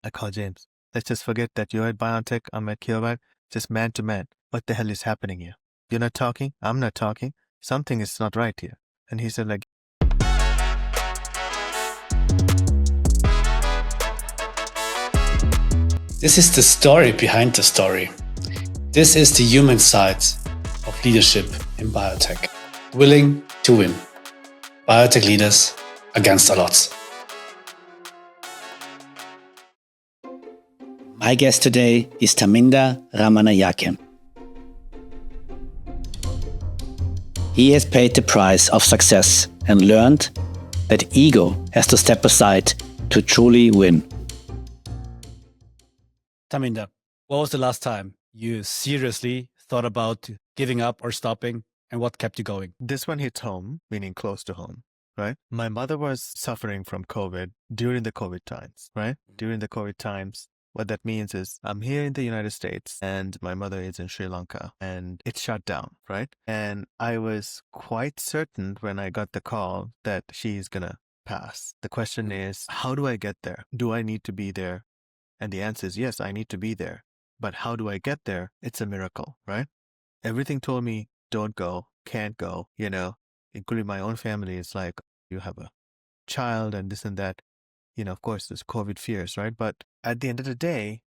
I call James. Let's just forget that you're at BioNTech, I'm at CureVac, just man to man. What the hell is happening here? You're not talking, I'm not talking. Something is not right here. And he said like, this is the story behind the story. This is the human side of leadership in biotech. Willing to win. Biotech leaders against all odds. My guest today is Thaminda Ramanayake. He has paid the price of success and learned that ego has to step aside to truly win. Thaminda, what was the last time you seriously thought about giving up or stopping, and what kept you going? this one hits home, meaning close to home, right? My mother was suffering from COVID during the COVID times, right? During the COVID times. What that means is I'm here in the United States and my mother is in Sri Lanka and it's shut down, right? And I was quite certain when I got the call that she's going to pass. The question is, how do I get there? Do I need to be there? And the answer is yes, I need to be there. But how do I get there? It's a miracle, right? Everything told me, don't go, can't go, including my own family. It's like, you have a child and this and that. Of course, there's COVID fears, right? But at the end of the day,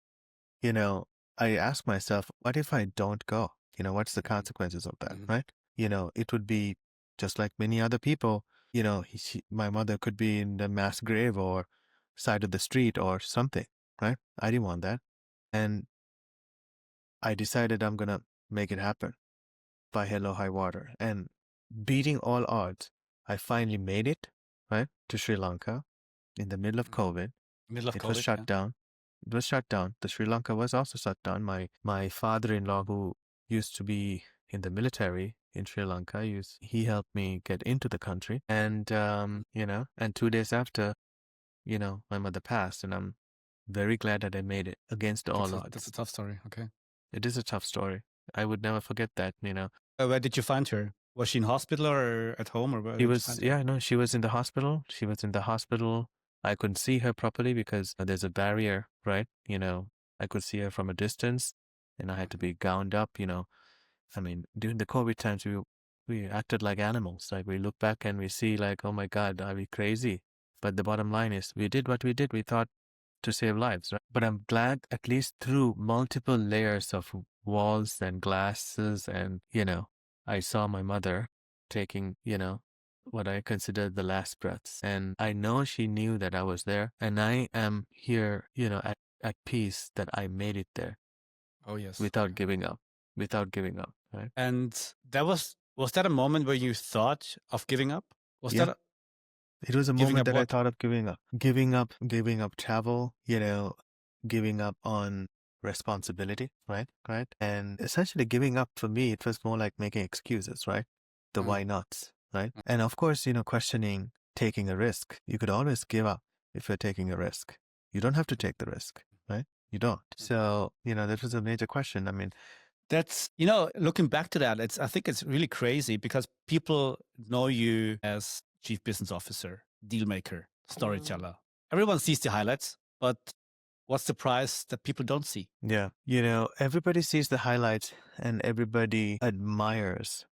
I ask myself, what if I don't go? What's the consequences of that, right? It would be just like many other people, my mother could be in the mass grave or side of the street or something, right? I didn't want that. And I decided I'm going to make it happen by hell or high water. And beating all odds, I finally made it, right, to Sri Lanka. In the middle of COVID. It was shut down. It was shut down. The Sri Lanka was also shut down. My father-in-law, who used to be in the military in Sri Lanka, he helped me get into the country. And, and 2 days after, my mother passed. And I'm very glad that I made it against all odds. That's a tough story. Okay. It is a tough story. I would never forget that, Where did you find her? Was she in hospital or at home, or where did you find her? She was in the hospital. She was in the hospital. I couldn't see her properly because there's a barrier, right? I could see her from a distance and I had to be gowned up, I mean, during the COVID times, we acted like animals. Like we look back and we see like, oh my God, are we crazy? But the bottom line is we did what we did. We thought to save lives, right? But I'm glad at least through multiple layers of walls and glasses and, I saw my mother taking, what I consider the last breaths. And I know she knew that I was there. And I am here, at peace that I made it there. Oh, yes. Without giving up, right? And was that a moment where you thought of giving up? It was a moment that I thought of giving up. Giving up travel, giving up on responsibility, right? And essentially giving up for me, it was more like making excuses, right? The why nots, right? And of course, questioning taking a risk. You could always give up if you're taking a risk. You don't have to take the risk, right? You don't. So, that was a major question. I mean, that's, looking back to that, I think it's really crazy because people know you as chief business officer, deal maker, storyteller. Everyone sees the highlights, but what's the price that people don't see? Yeah. Everybody sees the highlights and everybody admires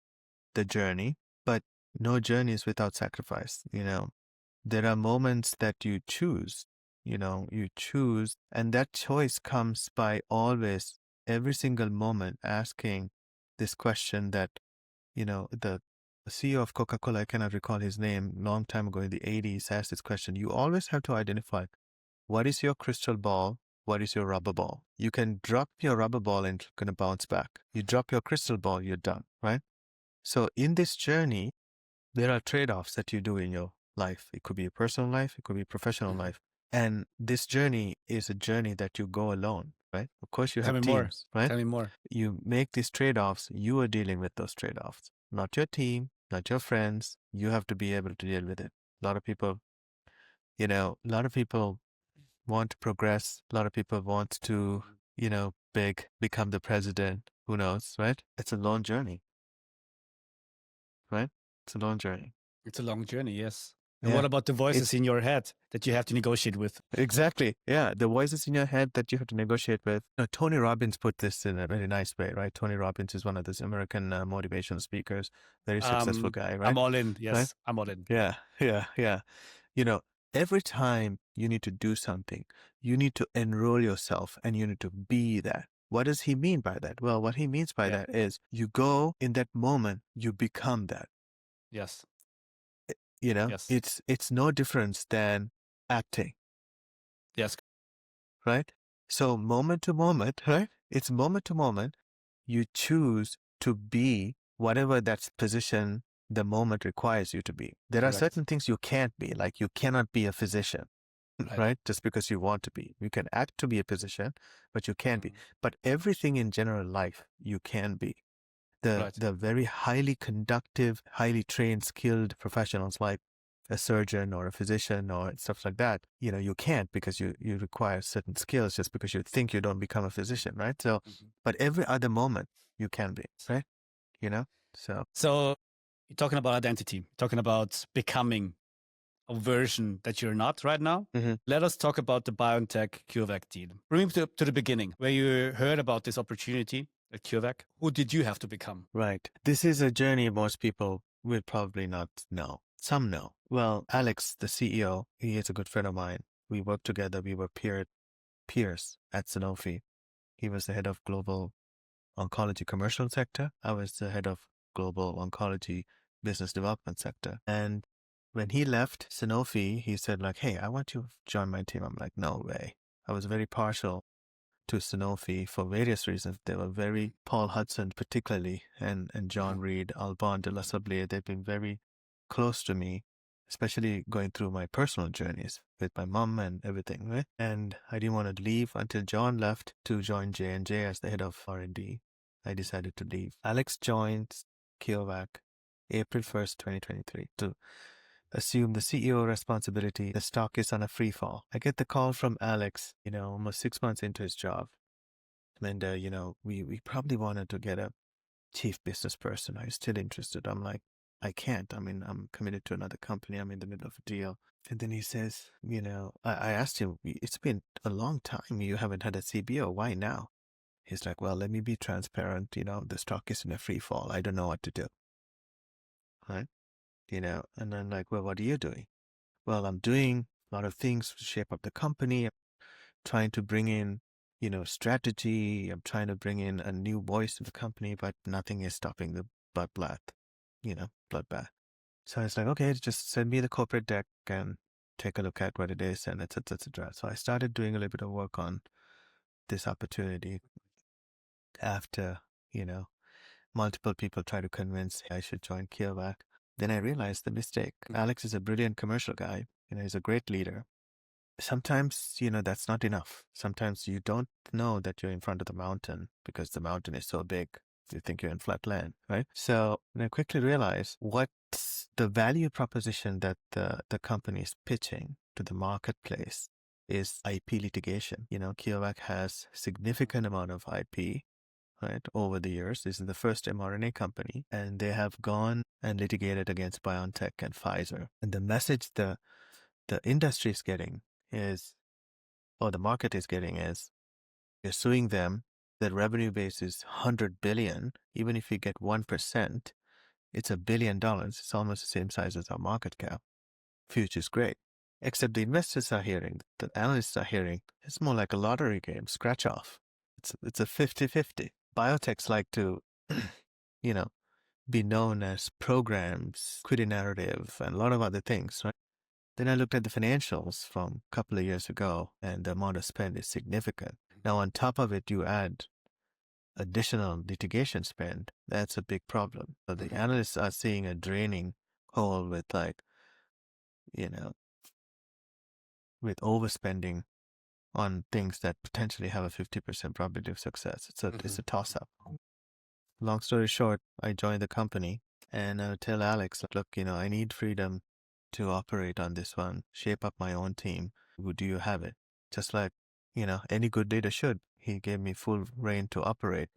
the journey, but no journey is without sacrifice. There are moments that you choose, and that choice comes by always, every single moment, asking this question that, the CEO of Coca-Cola, I cannot recall his name, long time ago in the 80s, asked this question. You always have to identify what is your crystal ball, what is your rubber ball. You can drop your rubber ball and it's going to bounce back. You drop your crystal ball, you're done, right? So in this journey, there are trade-offs that you do in your life. It could be a personal life, it could be a professional life. And this journey is a journey that you go alone, right? Of course, you have teams, right? Tell me more. You make these trade-offs, you are dealing with those trade-offs. Not your team, not your friends. You have to be able to deal with it. A lot of people want to progress. A lot of people want to, become the president. Who knows, right? It's a long journey, right? It's a long journey. It's a long journey, yes. And Yeah. what about the voices It's in your head that you have to negotiate with? exactly. Yeah. The voices in your head that you have to negotiate with. Tony Robbins put this in a very nice way, right? Tony Robbins is one of those American motivational speakers, very successful guy, right? I'm all in. Right? Yes, I'm all in. Yeah. Yeah. Yeah. You know, every time you need to do something, you need to enroll yourself and you need to be that. What does he mean by that? Well, what he means by Yeah. that is you go in that moment, you become that. Yes. Yes. It's no difference than acting, Yes. right? So moment to moment, right? It's moment to moment. You choose to be whatever that position the moment requires you to be. There are Correct. certain things you can't be, like you cannot be a physician, right? Just because you want to be. You can act to be a physician, but you can't be. But everything in general life, you can be. The very highly conductive, highly trained, skilled professionals like a surgeon or a physician or stuff like that, you can't because you require certain skills just because you think you don't become a physician, right? So, but every other moment you can be, right? So you're talking about identity, talking about becoming a version that you're not right now. Let us talk about the BioNTech CureVac deal. Bring me to the beginning, where you heard about this opportunity at CureVac. Who did you have to become? Right. This is a journey most people will probably not know. Some know. Well, Alex, the CEO, he is a good friend of mine. We worked together. We were peers at Sanofi. He was the head of global oncology commercial sector. I was the head of global oncology business development sector. And when he left Sanofi, he said like, hey, I want you to join my team. I'm like, no way. I was very partial to Sanofi for various reasons. They were very, Paul Hudson particularly, and John Reed, Alban de la Sablier, they've been very close to me, especially going through my personal journeys with my mom and everything, right? And I didn't want to leave until John left to join J&J as the head of R&D. I decided to leave. Alex joined CureVac April 1st, 2023 to assume the CEO responsibility. The stock is on a free fall. I get the call from Alex, almost 6 months into his job. And, we probably wanted to get a chief business person. Are you still interested? I'm like, I can't. I mean, I'm committed to another company. I'm in the middle of a deal. And then he says, I asked him, it's been a long time. You haven't had a CBO. Why now? He's like, well, let me be transparent. The stock is in a free fall. I don't know what to do. Right? And I'm like, well, what are you doing? Well, I'm doing a lot of things to shape up the company. I'm trying to bring in, strategy. I'm trying to bring in a new voice to the company, but nothing is stopping the bloodbath. So it's like, okay, just send me the corporate deck and take a look at what it is and etc. So I started doing a little bit of work on this opportunity after, multiple people try to convince I should join CureVac. Then I realized the mistake. Alex is a brilliant commercial guy. He's a great leader. Sometimes, that's not enough. Sometimes you don't know that you're in front of the mountain because the mountain is so big. You think you're in flat land, right? So I quickly realized what's the value proposition that the company is pitching to the marketplace is IP litigation. CureVac has significant amount of IP, right, over the years. This is the first mRNA company, and they have gone and litigated against BioNTech and Pfizer. And the message the industry is getting is, or the market is getting is, you're suing them. The revenue base is 100 billion. Even if you get 1%, it's $1 billion. It's almost the same size as our market cap. Future is great. Except the investors are hearing, the analysts are hearing, it's more like a lottery game, scratch off. It's a 50-50. Biotechs like to, be known as programs, equity narrative, and a lot of other things, right? Then I looked at the financials from a couple of years ago, and the amount of spend is significant. Now, on top of it, you add additional litigation spend. That's a big problem. So the analysts are seeing a draining hole with with overspending on things that potentially have a 50% probability of success. It's a toss-up. Long story short, I joined the company and I would tell Alex, look, I need freedom to operate on this one, shape up my own team. Do you have it? Just like, any good leader should. He gave me full reign to operate.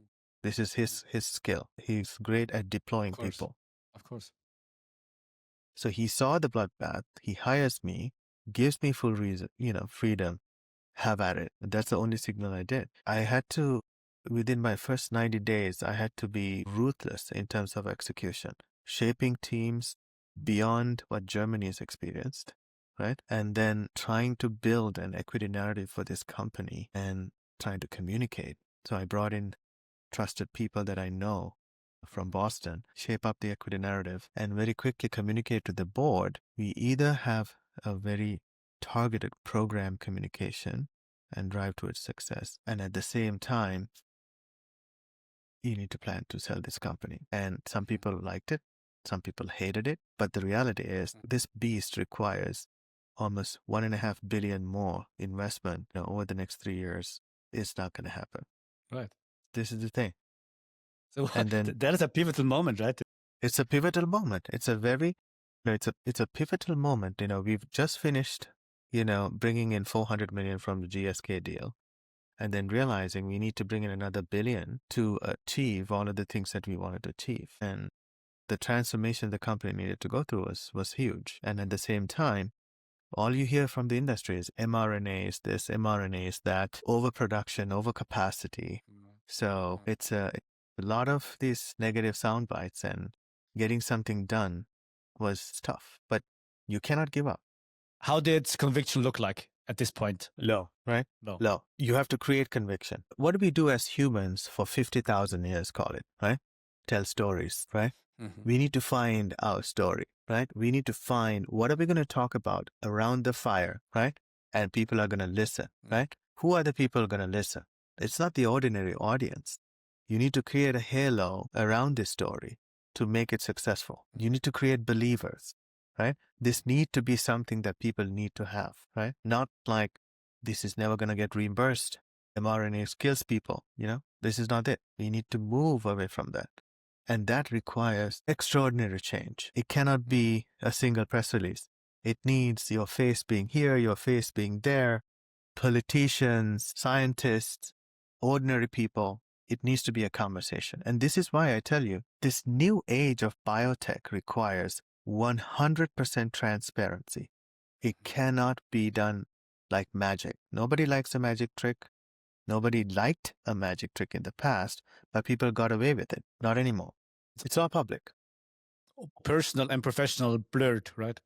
This is his skill. He's great at deploying people. Of course. So he saw the bloodbath. He hires me, gives me full reason, freedom. Have at it. That's the only signal I did. I had to, within my first 90 days, I had to be ruthless in terms of execution, shaping teams beyond what Germany has experienced, right? And then trying to build an equity narrative for this company and trying to communicate. So I brought in trusted people that I know from Boston, shape up the equity narrative, and very quickly communicate to the board. We either have a very targeted program communication and drive towards success, and at the same time, you need to plan to sell this company. And some people liked it, some people hated it, but the reality is this beast requires almost $1.5 billion more investment over the next 3 years. It's not going to happen. Right. This is the thing. So and then that is a pivotal moment, right? It's a pivotal moment. It's a very, it's a pivotal moment. We've just finished, bringing in 400 million from the GSK deal, and then realizing we need to bring in another billion to achieve all of the things that we wanted to achieve. And the transformation the company needed to go through was huge. And at the same time, all you hear from the industry is mRNA is this, mRNA is that, overproduction, overcapacity. So it's a lot of these negative sound bites, and getting something done was tough, but you cannot give up. How did conviction look like at this point? Low, right? Low. Low. You have to create conviction. What do we do as humans for 50,000 years, call it, right? Tell stories, right? We need to find our story, right? We need to find what are we going to talk about around the fire, right? And people are going to listen, right? Who are the people going to listen? It's not the ordinary audience. You need to create a halo around this story to make it successful. You need to create believers, right? This need to be something that people need to have, right? Not like this is never going to get reimbursed. mRNA kills people, This is not it. We need to move away from that. And that requires extraordinary change. It cannot be a single press release. It needs your face being here, your face being there, politicians, scientists, ordinary people. It needs to be a conversation. And this is why I tell you, this new age of biotech requires 100% transparency. It cannot be done like magic. Nobody likes a magic trick. Nobody liked a magic trick in the past, but people got away with it. Not anymore. It's all public. Personal and professional blurred, right?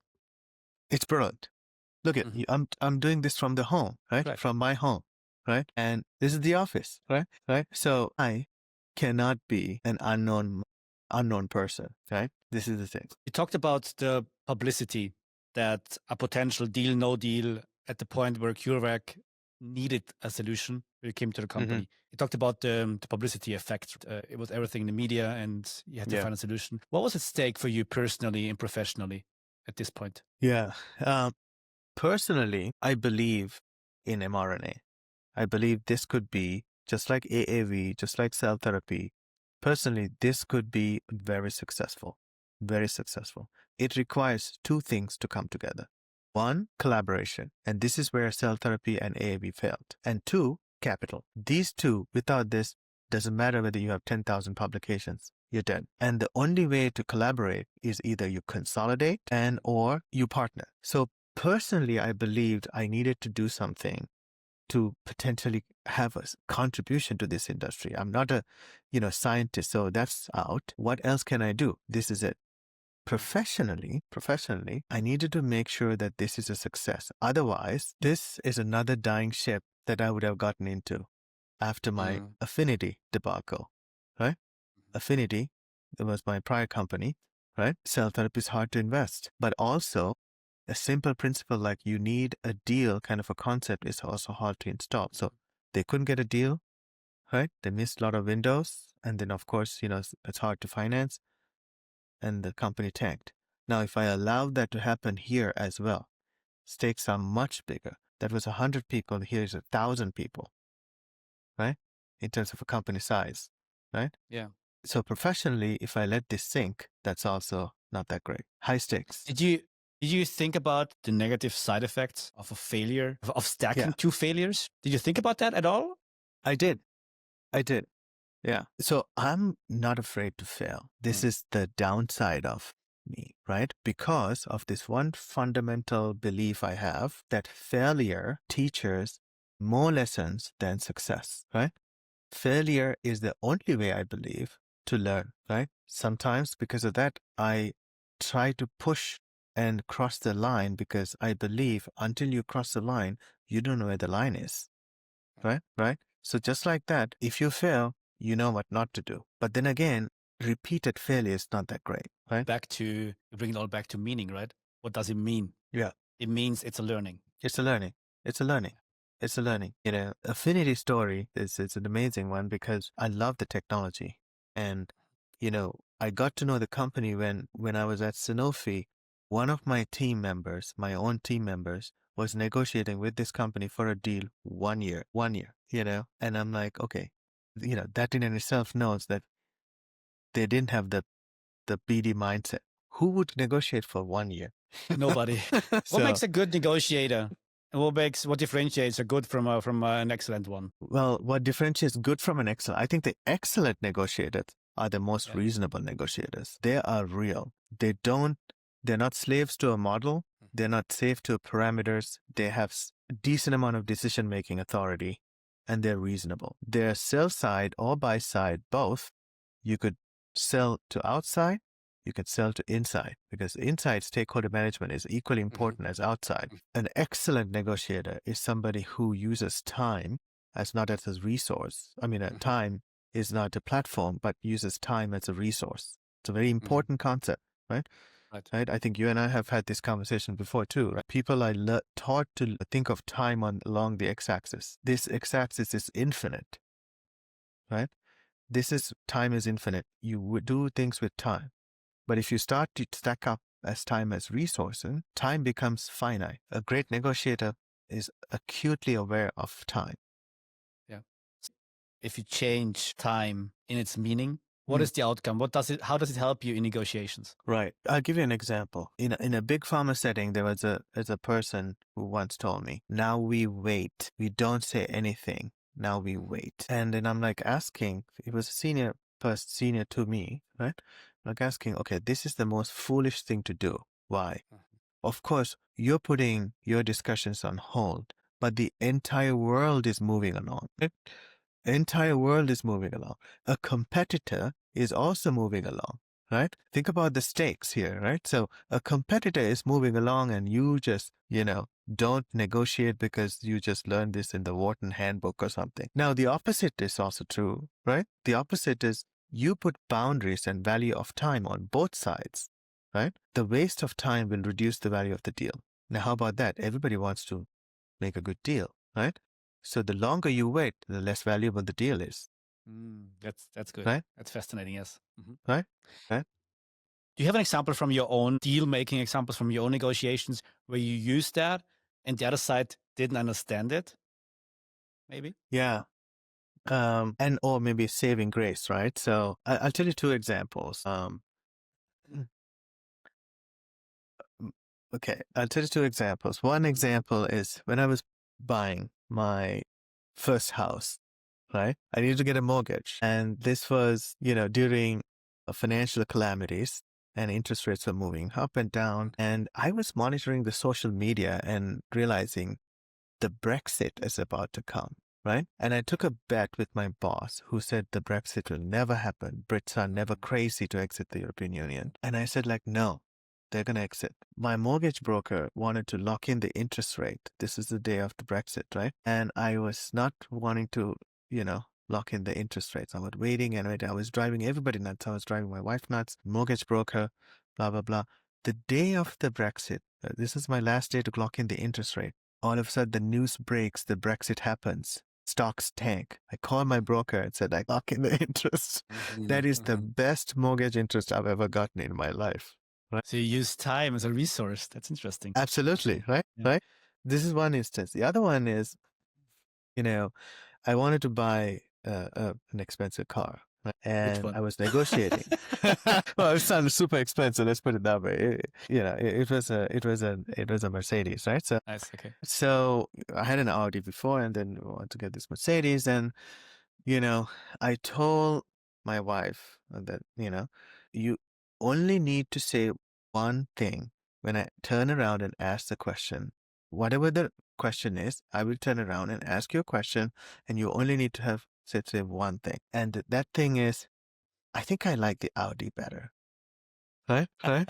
It's brilliant. Look at I'm doing this from the home, right? From my home, right? And this is the office, right? So I cannot be an unknown person, right? This is the thing. You talked about the publicity that a potential deal, no deal, at the point where CureVac needed a solution, it came to the company. You talked about the publicity effect. It was everything in the media, and you had to find a solution. What was at stake for you personally and professionally at this point? Yeah. Personally, I believe in mRNA. I believe this could be, just like AAV, just like cell therapy, personally, this could be very successful. Very successful. It requires two things to come together. One, collaboration. And this is where cell therapy and AAV failed. And two, capital. These two, without this, doesn't matter whether you have 10,000 publications, you're dead. And the only way to collaborate is either you consolidate or you partner. So personally, I believed I needed to do something to potentially have a contribution to this industry. I'm not a, scientist, so that's out. What else can I do? This is it. Professionally, I needed to make sure that this is a success. Otherwise, this is another dying ship that I would have gotten into after my Affinity debacle, right? Affinity, that was my prior company, right? Cell therapy is hard to invest, but also a simple principle like you need a deal kind of a concept is also hard to install. So they couldn't get a deal, right? They missed a lot of windows. And then, of course, it's hard to finance. And the company tanked. Now, if I allow that to happen here as well, stakes are much bigger. That was 100 people. Here is 1,000 people, right? In terms of a company size, right? Yeah. So professionally, if I let this sink, that's also not that great. High stakes. Did you think about the negative side effects of a failure, of stacking two failures? Did you think about that at all? I did. Yeah. So I'm not afraid to fail. This is the downside of me, right? Because of this one fundamental belief I have that failure teaches more lessons than success, right? Failure is the only way, I believe, to learn, right? Sometimes because of that, I try to push and cross the line because I believe until you cross the line, you don't know where the line is, right? Right? So just like that, if you fail, you know what not to do. But then again, repeated failure is not that great, right? Bring it all back to meaning, right? What does it mean? Yeah. It means it's a learning. It's a learning. It's a learning. It's a learning. Affinity story is an amazing one because I love the technology. And, I got to know the company when I was at Sanofi. One of my team members, my own team members, was negotiating with this company for a deal 1 year, and I'm like, okay, that in itself knows that they didn't have the BD mindset. Who would negotiate for 1 year? Nobody. What So, makes a good negotiator? And what differentiates a good from an excellent one? well, what differentiates good from an excellent? I think the excellent negotiators are the most reasonable negotiators. They are real. They're not slaves to a model. They're not slave to parameters. They have a decent amount of decision-making authority, and they're reasonable. They're sell side or buy side, both. You could sell to outside, you can sell to inside, because inside stakeholder management is equally important as outside. An excellent negotiator is somebody who uses time as not as a resource. I mean, time is not a platform, but uses time as a resource. It's a very important concept, right? Right. I think you and I have had this conversation before too. Right? People are taught to think of time along the x-axis. This x-axis is infinite, right? Time is infinite. You would do things with time. But if you start to stack up as time as resources, time becomes finite. A great negotiator is acutely aware of time. Yeah. If you change time in its meaning, what is the outcome? How does it help you in negotiations? Right. I'll give you an example. In a big pharma setting, there was a person who once told me, now we wait. We don't say anything. Now we wait. And then I'm like asking, it was a senior to me, right? Like asking, okay, this is the most foolish thing to do. Why? Of course, you're putting your discussions on hold, but the entire world is moving along. Right? Entire world is moving along. A competitor is also moving along, right? Think about the stakes here, right? So a competitor is moving along and you just, don't negotiate because you just learned this in the Wharton handbook or something. Now, the opposite is also true, right? The opposite is you put boundaries and value of time on both sides, right? The waste of time will reduce the value of the deal. Now, how about that? Everybody wants to make a good deal, right? So the longer you wait, the less valuable the deal is. That's good. Right? That's fascinating. Yes. Right? Right? Do you have an example from your own deal-making examples from your own negotiations where you used that and the other side didn't understand it? Maybe? Yeah. Or maybe saving grace, right? So I'll tell you two examples. Okay, I'll tell you two examples. One example is when I was buying my first house, right? I needed to get a mortgage. And this was, during financial calamities and interest rates were moving up and down. And I was monitoring the social media and realizing the Brexit is about to come, right? And I took a bet with my boss who said the Brexit will never happen. Brits are never crazy to exit the European Union. And I said, no, they're going to exit. My mortgage broker wanted to lock in the interest rate. This is the day after Brexit, right? And I was not wanting to, lock in the interest rates. I was waiting and waiting. I was driving everybody nuts. I was driving my wife nuts, mortgage broker, blah, blah, blah. The day of the Brexit, this is my last day to lock in the interest rate. All of a sudden, the news breaks, the Brexit happens. Stocks tank. I called my broker and said, I lock in the interest. That is the best mortgage interest I've ever gotten in my life. Right? So you use time as a resource. That's interesting. Absolutely. Right? Yeah. Right? This is one instance. The other one is, I wanted to buy an expensive car. Right? And I was negotiating. Well, it sounded super expensive. Let's put it that way. It was a Mercedes, right? So nice. Okay. So I had an Audi before, and then I wanted to get this Mercedes, and I told my wife that you only need to say one thing. When I turn around and ask the question, whatever the question is, I will turn around and ask you a question, and you only need to have say one thing. And that thing is, I think I like the Audi better. Right? Right?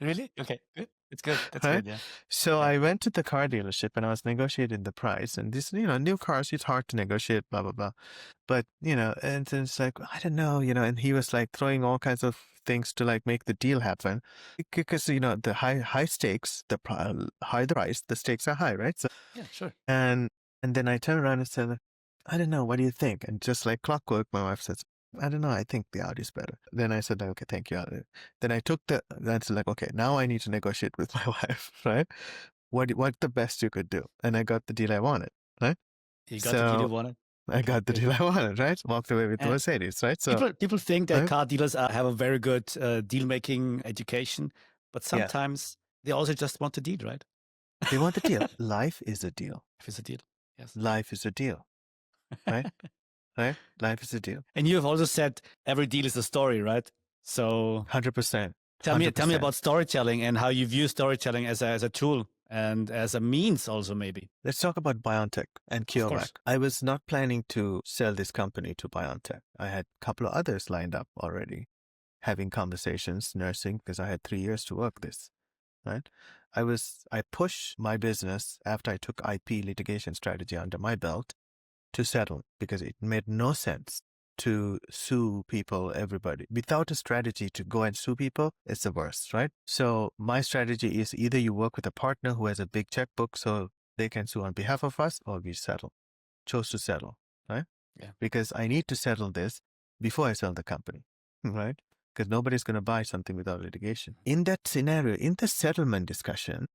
Really? Okay, good. It's good. That's Right? good. Yeah. So Yeah. I went to the car dealership and I was negotiating the price. And this, new cars, it's hard to negotiate, blah, blah, blah. But, and then it's like, I don't know, and he was like throwing all kinds of things to like make the deal happen. Because, the high stakes, high the price, the stakes are high, right? So, Yeah, sure. and then I turn around and said, I don't know, what do you think? And just like clockwork, my wife says, I don't know, I think the Audi's better. Then I said, okay, thank you. Then I took that's like, okay, now I need to negotiate with my wife, right? What the best you could do? And I got the deal I wanted, right? You got the deal you So wanted. I got the Good. deal I wanted, right? Walked away with the And Mercedes, right? So, people think that right? car dealers have a very good deal making education, but Yeah, sometimes they also just want the deal, right? they want the deal. Life is a deal. If it's a deal, yes. Life is a deal, right? Right? Life is a deal. And you have also said every deal is a story, right? So 100%. tell me 100%. about storytelling and how you view storytelling as a tool and as a means also maybe. Let's talk about BioNTech and Of course. CureVac. I was not planning to sell this company to BioNTech. I had a couple of others lined up already, having conversations, nursing, because I had 3 years to work this, right? I pushed my business after I took IP litigation strategy under my belt to settle because it made no sense to sue people, everybody. Without a strategy to go and sue people, it's the worst, right? So my strategy is either you work with a partner who has a big checkbook so they can sue on behalf of us, or we settle. Chose to settle, right? Yeah. Because I need to settle this before I sell the company, right? Because nobody's going to buy something without litigation. In that scenario, in the settlement discussion,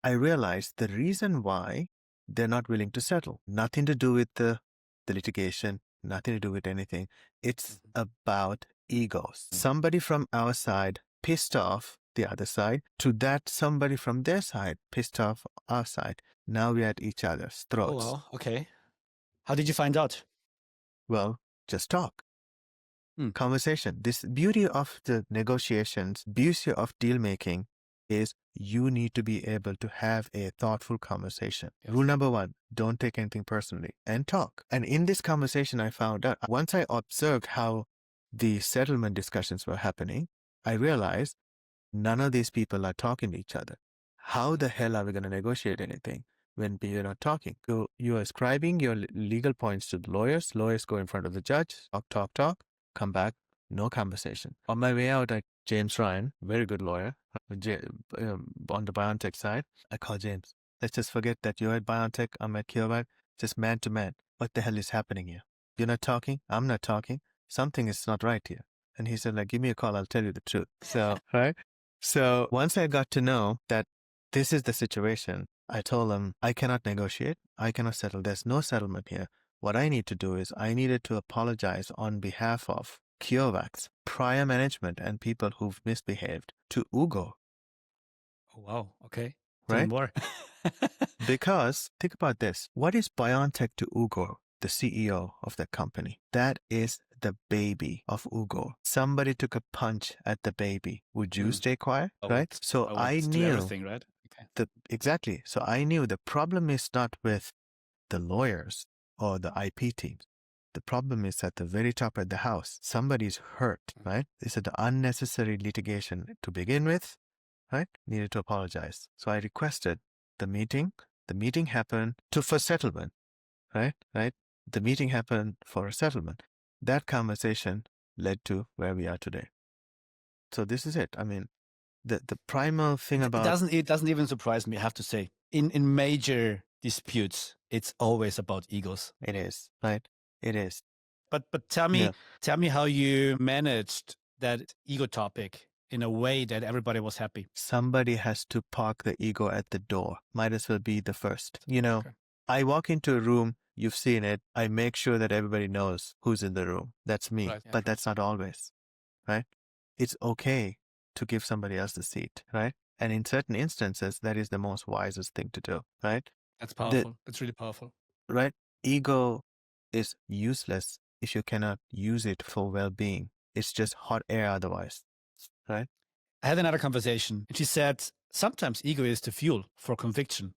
I realized the reason why they're not willing to settle, nothing to do with the litigation, nothing to do with anything. It's about egos. Somebody from our side pissed off the other side, to that somebody from their side pissed off our side. Now we're at each other's Oh, throats. wow. Okay. How did you find out? Well, just talk. Conversation. This beauty of the negotiations, beauty of deal making is you need to be able to have a thoughtful conversation. Yes. Rule number 1, don't take anything personally and talk. And in this conversation, I found out, once I observed how the settlement discussions were happening, I realized none of these people are talking to each other. How the hell are we going to negotiate anything when we're not talking? So you are ascribing your legal points to the lawyers. Lawyers go in front of the judge, talk, come back, no conversation. On my way out, James Ryan, very good lawyer, on the BioNTech side, I call James. Let's just forget that you're at BioNTech, I'm at CureVac, just man to man. What the hell is happening here? You're not talking, I'm not talking. Something is not right here. And he said, give me a call, I'll tell you the truth. So, right? So once I got to know that this is the situation, I told him, I cannot negotiate. I cannot settle. There's no settlement here. What I need to do is I needed to apologize on behalf of CureVac's prior management and people who've misbehaved to Ugo. Oh, wow. Okay. Right? Tell me more. Because think about this. What is BioNTech to Ugo, the CEO of the company? That is the baby of Ugo. Somebody took a punch at the baby. Would you stay quiet? Right? So I knew everything, right? Okay. Exactly. So I knew the problem is not with the lawyers or the IP teams. The problem is at the very top of the house. Somebody's hurt, right? This is the unnecessary litigation to begin with, right? Needed to apologize. So I requested the meeting. The meeting happened for settlement, right? Right? The meeting happened for a settlement. That conversation led to where we are today. So this is it. I mean, the primal thing about it doesn't even surprise me, I have to say. In major disputes, it's always about egos. it is, right? It is. But tell me how you managed that ego topic in a way that everybody was happy. Somebody has to park the ego at the door. Might as well be the first. Okay. I walk into a room, you've seen it. I make sure that everybody knows who's in the room. That's me. Right, yeah, But sure. that's not always, right? It's okay to give somebody else the seat, right? And in certain instances, that is the most wisest thing to do, right? That's powerful. That's really powerful. Right? Ego is useless if you cannot use it for well-being. It's just hot air otherwise, right? I had another conversation, and she said sometimes ego is the fuel for conviction.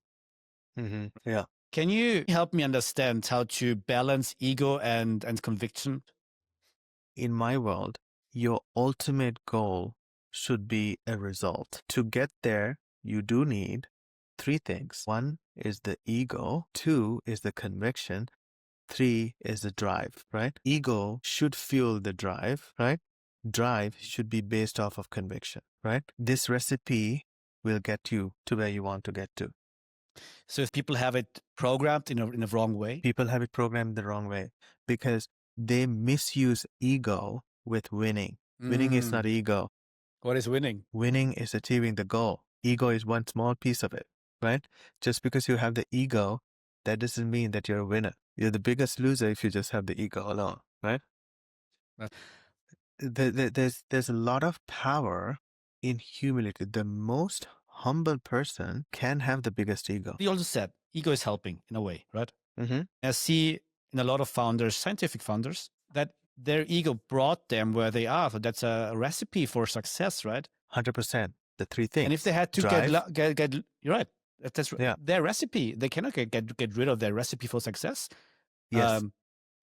Yeah. Can you help me understand how to balance ego and conviction? In my world, your ultimate goal should be a result. To get there, you do need three things. One is the ego, two is the conviction, three is the drive, right? Ego should fuel the drive, right? Drive should be based off of conviction, right? This recipe will get you to where you want to get to. So if people have it programmed in a wrong way, People have it programmed the wrong way because they misuse ego with winning. Winning is not ego. What is winning? Winning is achieving the goal. Ego is one small piece of it, right? Just because you have the ego, that doesn't mean that you're a winner. You're the biggest loser if you just have the ego alone, right? Uh, There's a lot of power in humility. The most humble person can have the biggest ego. You also said ego is helping in a way, right? Mm-hmm. I see in a lot of founders, scientific founders, that their ego brought them where they are. So that's a recipe for success, right? 100%. The three things. And if they had to drive, get you're right. That's yeah. their recipe. They cannot get rid of their recipe for success. Yes.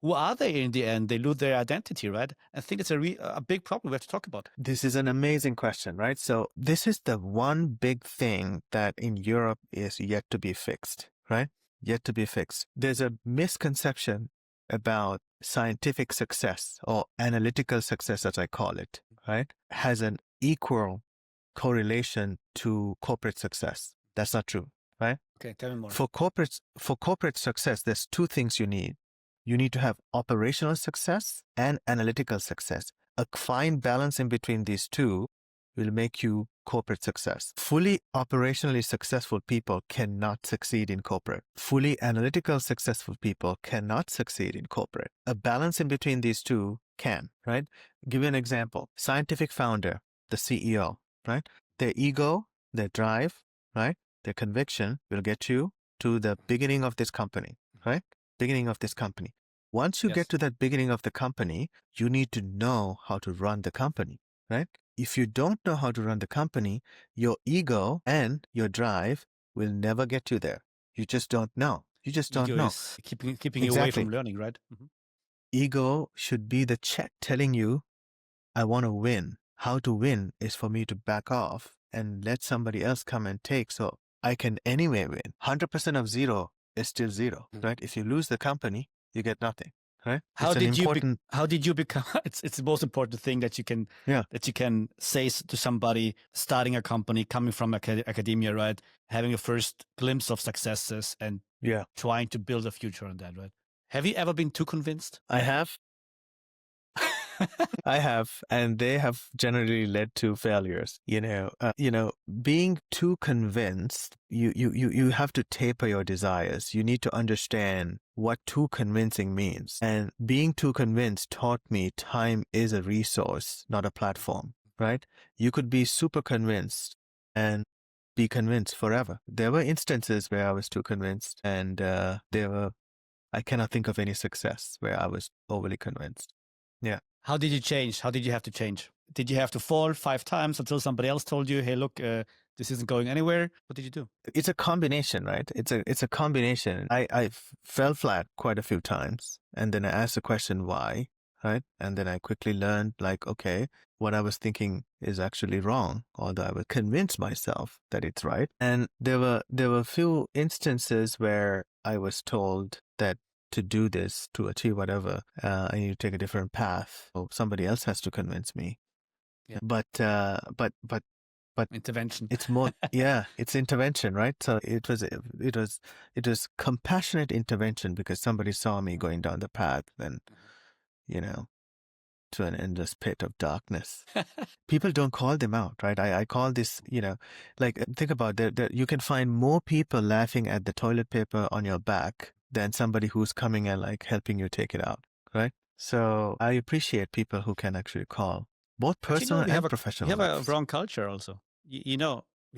Who are they in the end? They lose their identity, right? I think it's a big problem we have to talk about. This is an amazing question, right? So this is the one big thing that in Europe is yet to be fixed, right? Yet to be fixed. There's a misconception about scientific success or analytical success, as I call it, right? Has an equal correlation to corporate success. That's not true, right? Okay, tell me more. For corporate success, there's two things you need. You need to have operational success and analytical success. A fine balance in between these two will make you corporate success. Fully operationally successful people cannot succeed in corporate. Fully analytical successful people cannot succeed in corporate. A balance in between these two can, right? Give you an example. Scientific founder, the CEO, right? Their ego, their drive, right? Their conviction will get you to the beginning of this company, right? Beginning of this company. Once you get to that beginning of the company, you need to know how to run the company, right? If you don't know how to run the company, your ego and your drive will never get you there. You just don't know. You just don't ego know. Is keeping you away from learning, right? Mm-hmm. Ego should be the check telling you, I want to win. How to win is for me to back off and let somebody else come and take so I can anyway win. 100% of zero is still zero, right? If you lose the company, you get nothing, right? How did you become? It's the most important thing that you can say to somebody starting a company, coming from academia, right? Having a first glimpse of successes and trying to build a future on that, right? Have you ever been too convinced? I have. I have, and they have generally led to failures. Being too convinced, you have to taper your desires. You need to understand what too convincing means. And being too convinced taught me time is a resource, not a platform, right? You could be super convinced and be convinced forever. There were instances where I was too convinced, and I cannot think of any success where I was overly convinced. Yeah. How did you change? How did you have to change? Did you have to fall 5 times until somebody else told you, hey, look, this isn't going anywhere? What did you do? It's a combination, right? It's a combination. I fell flat quite a few times, and then I asked the question, why, right? And then I quickly learned, like, okay, what I was thinking is actually wrong, although I would convince myself that it's right. And there were a few instances where I was told that to do this, to achieve whatever, I need to take a different path. Or somebody else has to convince me. Yeah. But intervention. It's more, it's intervention, right? So it was compassionate intervention because somebody saw me going down the path and, to an endless pit of darkness. People don't call them out, right? I call this, think about that. You can find more people laughing at the toilet paper on your back than somebody who's coming and helping you take it out, right? So I appreciate people who can actually call, both personal and professional. We have a wrong culture also. We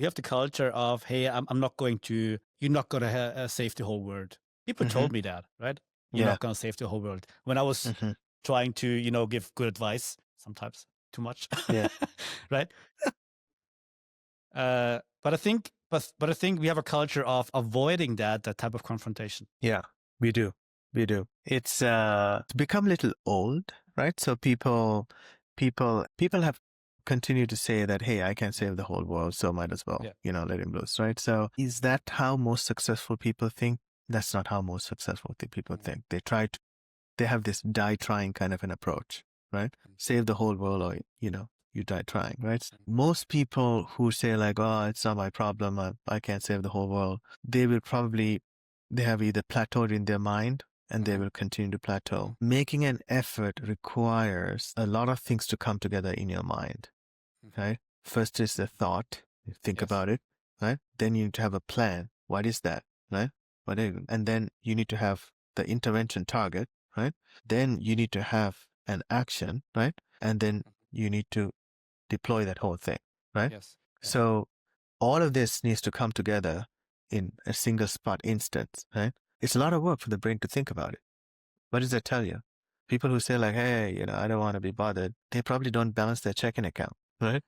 have the culture of, hey, I'm not going to, you're not going to save the whole world. People told me that, right? You're not going to save the whole world. When I was trying to, give good advice, sometimes too much, yeah, right? But I think, but I think we have a culture of avoiding that type of confrontation. Yeah, we do. We do. It's become a little old, right? So people have continued to say that, hey, I can save the whole world, so might as well, Yeah. let him loose, right? So is that how most successful people think? That's not how most successful people think. They have this die trying kind of an approach, right? Save the whole world, or you die trying, right? Most people who say like, oh, it's not my problem, I can't save the whole world, they have either plateaued in their mind, and they will continue to plateau. Making an effort requires a lot of things to come together in your mind, right? First is the thought. You think about it, right? Then you need to have a plan. What is that, right? And then you need to have the intervention target, right? Then you need to have an action, right? And then you need to deploy that whole thing, right? Yes. So all of this needs to come together in a single spot instance, right? It's a lot of work for the brain to think about it. What does that tell you? People who say like, hey, I don't want to be bothered, they probably don't balance their checking account, right?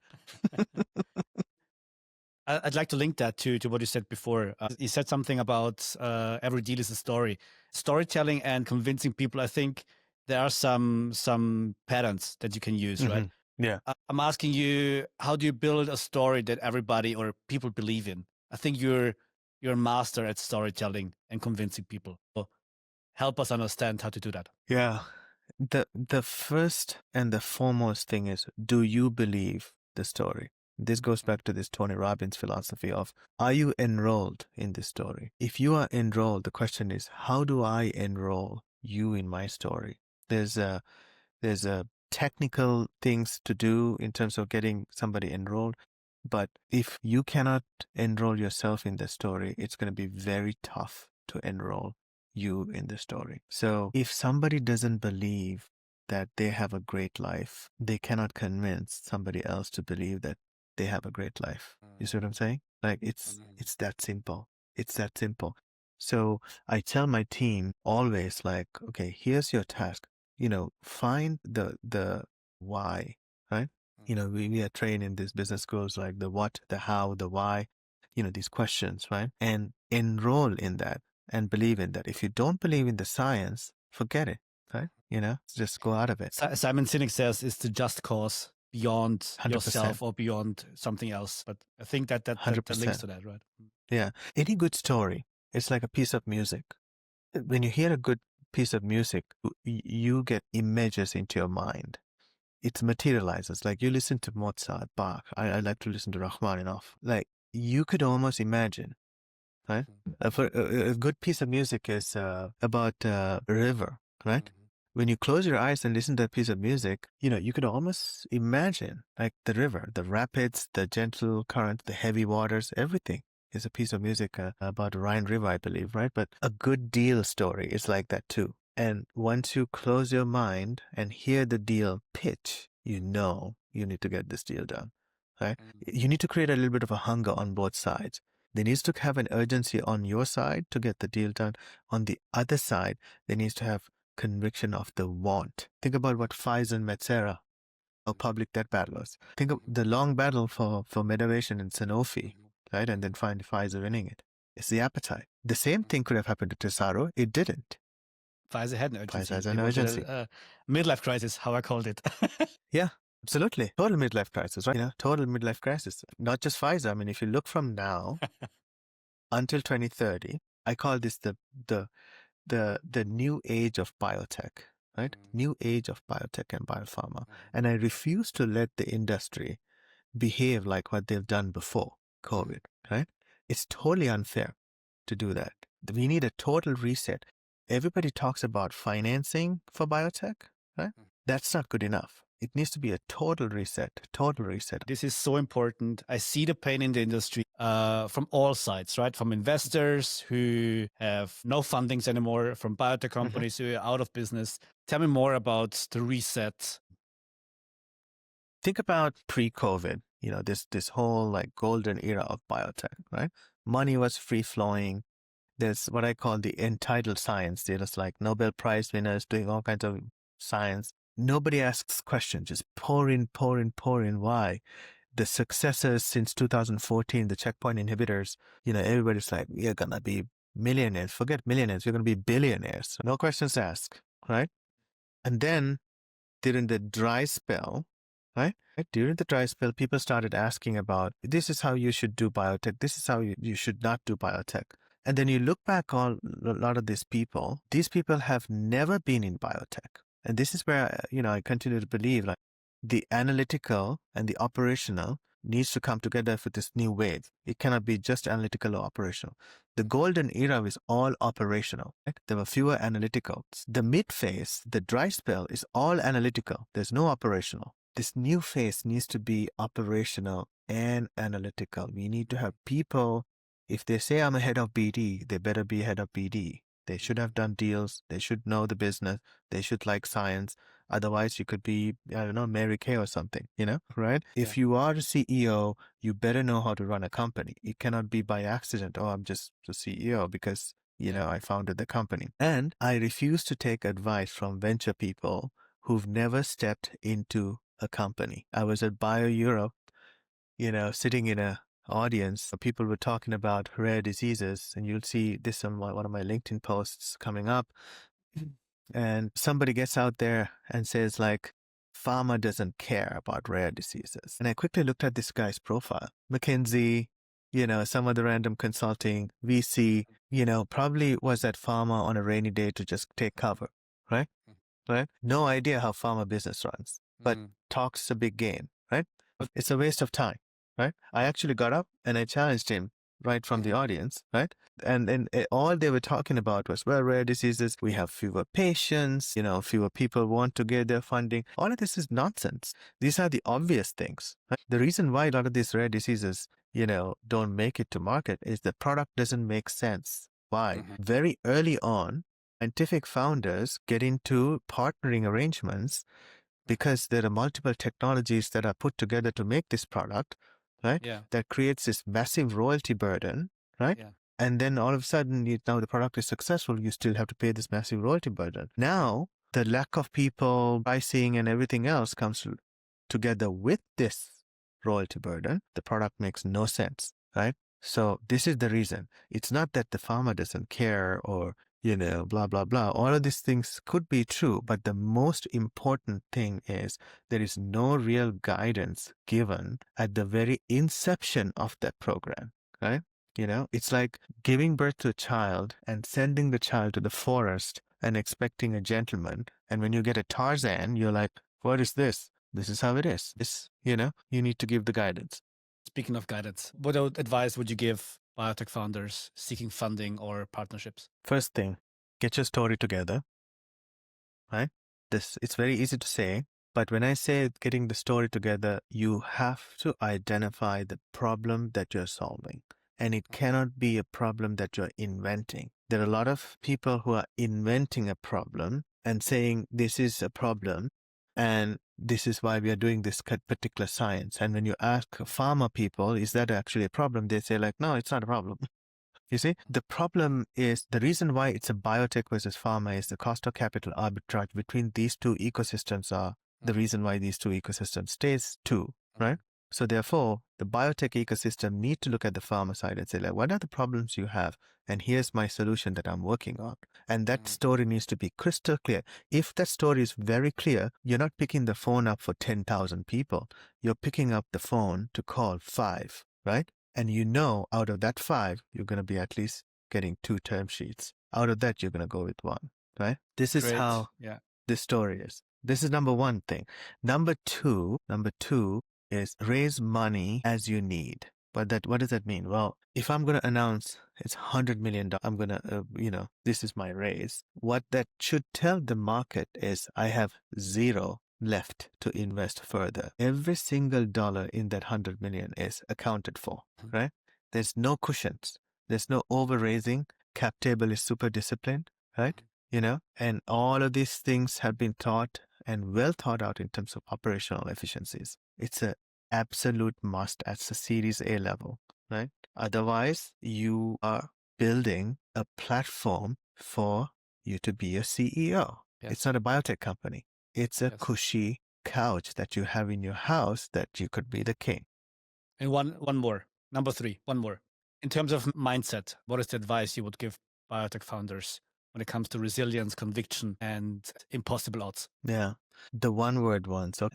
I'd like to link that to what you said before. You said something about every deal is a story. Storytelling and convincing people, I think there are some patterns that you can use, right? Yeah. I'm asking you, how do you build a story that everybody or people believe in? I think you're a master at storytelling and convincing people. So help us understand how to do that. Yeah. The first and the foremost thing is, do you believe the story? This goes back to this Tony Robbins philosophy of, are you enrolled in this story? If you are enrolled, the question is, how do I enroll you in my story? There's a technical things to do in terms of getting somebody enrolled. But if you cannot enroll yourself in the story, it's going to be very tough to enroll you in the story. So if somebody doesn't believe that they have a great life, they cannot convince somebody else to believe that they have a great life. You see what I'm saying? Like it's that simple. It's that simple. So I tell my team always like, okay, here's your task. Find the why, right? We are trained in these business schools like the what, the how, the why, these questions, right? And enroll in that and believe in that. If you don't believe in the science, forget it, right? Just go out of it. Simon Sinek says it's the just cause beyond 100%. yourself or beyond something else. But I think that 100%. links to that, right? Yeah. Any good story, it's like a piece of music. When you hear a good piece of music, you get images into your mind. It materializes. Like you listen to Mozart, Bach. I like to listen to Rachmaninoff. Like you could almost imagine, right? For a good piece of music is about a river, right? When you close your eyes and listen to that piece of music, you could almost imagine like the river, the rapids, the gentle current, the heavy waters, everything is a piece of music about Rhine River, I believe, right? But a good deal story is like that too. And once you close your mind and hear the deal pitch, you need to get this deal done, right? You need to create a little bit of a hunger on both sides. There needs to have an urgency on your side to get the deal done. On the other side, there needs to have conviction of the want. Think about what Pfizer and Metsera, how public that battle was. Think of the long battle for Medivation and Sanofi, right? And then finally Pfizer winning it. It's the appetite. The same thing could have happened to Tesaro. It didn't. Pfizer had an urgency. Pfizer has an urgency. Midlife crisis, how I called it. Yeah, absolutely. Total midlife crisis, right? Total midlife crisis. Not just Pfizer. I mean, if you look from now until 2030, I call this the new age of biotech, right? New age of biotech and biopharma. And I refuse to let the industry behave like what they've done before COVID, right? It's totally unfair to do that. We need a total reset. Everybody talks about financing for biotech, right? That's not good enough. It needs to be a total reset, total reset. This is so important. I see the pain in the industry from all sides, right? From investors who have no fundings anymore, from biotech companies who are out of business. Tell me more about the reset. Think about pre-COVID, this whole like golden era of biotech, right? Money was free flowing. There's what I call the entitled science. There's like Nobel Prize winners doing all kinds of science. Nobody asks questions, just pour in. Why? the successors since 2014, the checkpoint inhibitors, everybody's like, we're going to be millionaires. Forget millionaires. We're going to be billionaires. No questions asked, right? And then during the dry spell, right? During the dry spell, people started asking about, this is how you should do biotech. This is how you should not do biotech. And then you look back on a lot of these people have never been in biotech. And this is where, I continue to believe like the analytical and the operational needs to come together for this new wave. It cannot be just analytical or operational. The golden era is all operational. Right? There were fewer analyticals. The mid phase, the dry spell, is all analytical. There's no operational. This new phase needs to be operational and analytical. We need to have people, if they say I'm a head of BD, they better be head of BD. They should have done deals. They should know the business. They should like science. Otherwise, you could be, I don't know, Mary Kay or something, right? Yeah. If you are a CEO, you better know how to run a company. It cannot be by accident. Oh, I'm just the CEO because, I founded the company. And I refuse to take advice from venture people who've never stepped into a company. I was at Bio Europe, sitting in a audience. People were talking about rare diseases, and you'll see this on one of my LinkedIn posts coming up. And somebody gets out there and says like, pharma doesn't care about rare diseases. And I quickly looked at this guy's profile. McKinsey, some other random consulting, VC, probably was at pharma on a rainy day to just take cover, right? Right? No idea how pharma business runs, but talks a big game, right? It's a waste of time, right? I actually got up and I challenged him right from the audience, right? And then all they were talking about was, well, rare diseases, we have fewer patients, fewer people want to get their funding. All of this is nonsense. These are the obvious things. Right? The reason why a lot of these rare diseases, don't make it to market is the product doesn't make sense. Why? Very early on, scientific founders get into partnering arrangements because there are multiple technologies that are put together to make this product, right? Yeah. That creates this massive royalty burden, right? Yeah. And then all of a sudden, now the product is successful, you still have to pay this massive royalty burden. Now, the lack of people, pricing, and everything else comes together with this royalty burden. The product makes no sense, right? So this is the reason. It's not that the pharma doesn't care or blah, blah, blah. All of these things could be true, but the most important thing is there is no real guidance given at the very inception of that program, right? It's like giving birth to a child and sending the child to the forest and expecting a gentleman. And when you get a Tarzan, you're like, what is this? This is how it is. You need to give the guidance. Speaking of guidance, what advice would you give biotech founders seeking funding or partnerships? First thing, get your story together, right? It's very easy to say, but when I say getting the story together, you have to identify the problem that you're solving. And it cannot be a problem that you're inventing. There are a lot of people who are inventing a problem and saying this is a problem and this is why we are doing this particular science. And when you ask pharma people, is that actually a problem? They say like, no, it's not a problem. You see, the problem is the reason why it's a biotech versus pharma is the cost of capital arbitrage between these two ecosystems are the reason why these two ecosystems stays two, right? So therefore, the biotech ecosystem need to look at the pharma side and say, like, what are the problems you have? And here's my solution that I'm working on. And that story needs to be crystal clear. If that story is very clear, you're not picking the phone up for 10,000 people. You're picking up the phone to call 5, right? And out of that 5, you're going to be at least getting 2 term sheets. Out of that, you're going to go with 1, right? This is how this story is. This is number 1 thing. Number two is raise money as you need. But what does that mean? Well, if I'm going to announce it's $100 million, I'm going to, this is my raise. What that should tell the market is I have 0 left to invest further. Every single dollar in that 100 million is accounted for, right? There's no cushions. There's no over raising. Cap table is super disciplined, right? And all of these things have been taught and well thought out in terms of operational efficiencies. It's an absolute must at the Series A level, right? Otherwise, you are building a platform for you to be a CEO. Yes. It's not a biotech company. It's a cushy couch that you have in your house that you could be the king. And one more, number 3, one more. In terms of mindset, what is the advice you would give biotech founders when it comes to resilience, conviction, and impossible odds? Yeah. The one word one. So,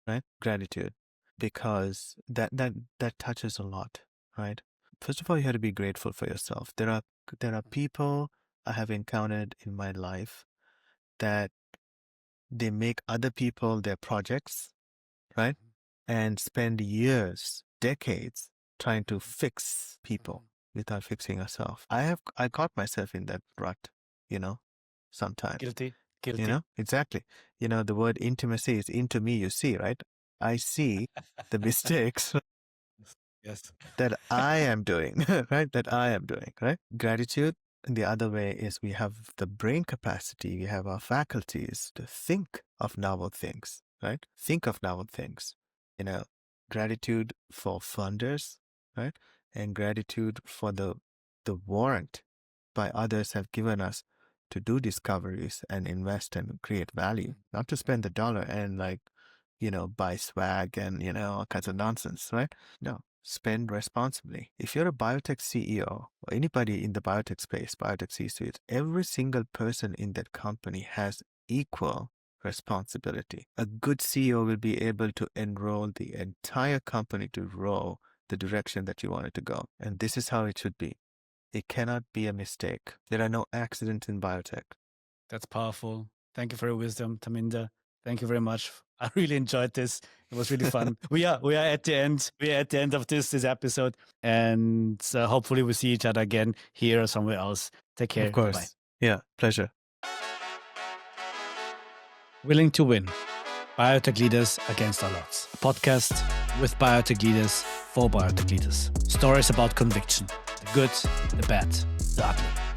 right? Gratitude. Because that touches a lot, right? First of all, you have to be grateful for yourself. There are people I have encountered in my life that they make other people their projects, right? And spend years, decades trying to fix people without fixing yourself. I got myself in that rut, sometimes. Guilty. Exactly. The word intimacy is into me, you see, right? I see the mistakes Yes. that I am doing, right? That I am doing, right? Gratitude. The other way is we have the brain capacity, we have our faculties to think of novel things, right? Think of novel things. Gratitude for funders, right? And gratitude for the warrant by others have given us to do discoveries and invest and create value, not to spend the dollar and buy swag and, all kinds of nonsense, right? No, spend responsibly. If you're a biotech CEO or anybody in the biotech space, biotech C-suite, every single person in that company has equal responsibility. A good CEO will be able to enroll the entire company to row the direction that you want it to go. And this is how it should be. It cannot be a mistake. There are no accidents in biotech. That's powerful. Thank you for your wisdom, Thaminda. Thank you very much. I really enjoyed this. It was really fun. we are at the end. We are at the end of this episode, and hopefully we see each other again here or somewhere else. Take care. Of course. Bye-bye. Yeah, pleasure. Willing to Win. Biotech Leaders Against All Odds. A podcast with biotech leaders for biotech leaders. Stories about conviction. The good, the bad, the ugly.